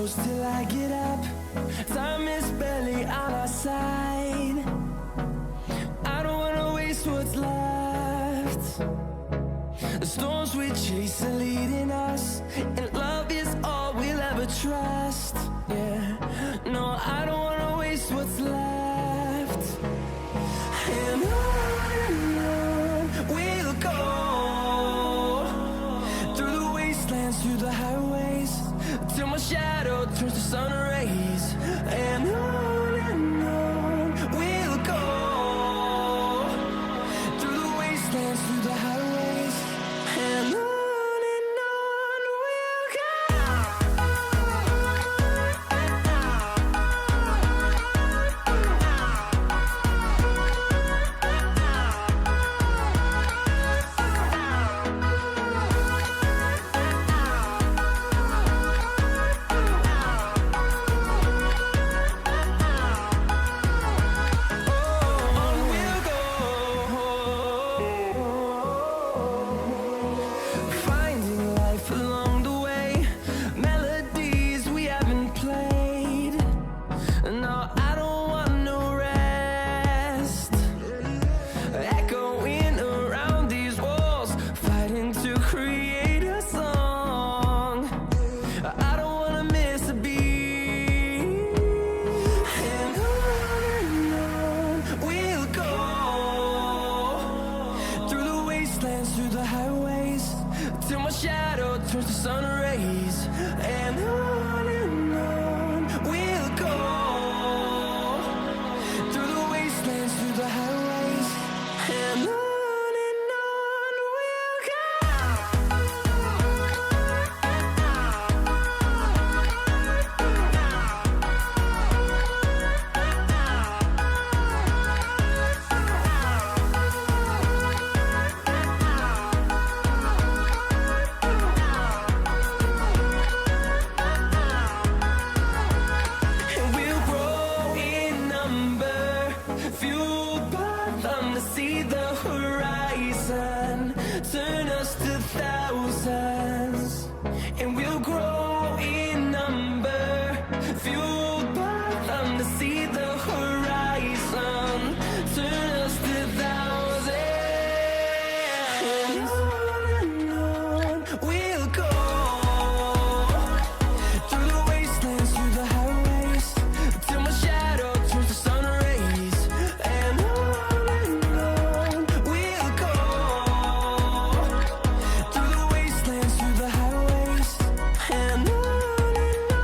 close till I get up. Time is barely on our side. I don't wanna waste what's left. The storms we chase are leading us, and love is all we'll ever trust. Yeah, no, I don't wanna waste what's left. And on we'll go, through the wastelands, through the highways, till my shadow turns to sun rays. And on we'll go, through the wastelands, through the highways, and on we'll go. Finding life along the way, melodies we haven't played. No, I don't want no rest. Echoing around these walls, fighting to create a song. I don't wanna miss a beat. And on we'll go, through the wastelands, through the highways, till my shadow turns to sun rays. And on we'll go, through the wastelands, through the highways, and on we'll go. And we'll grow in number, fueled by them to see the horizon, turn us to thousands. And we'll grow in number, fueled by them to see the horizon, turn us to thousands. And on we'll go, through the wastelands, through the highways, till my shadow turns to sun rays. And on we'll go, through the wastelands, through the highways, and on we'll go.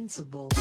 Invincible.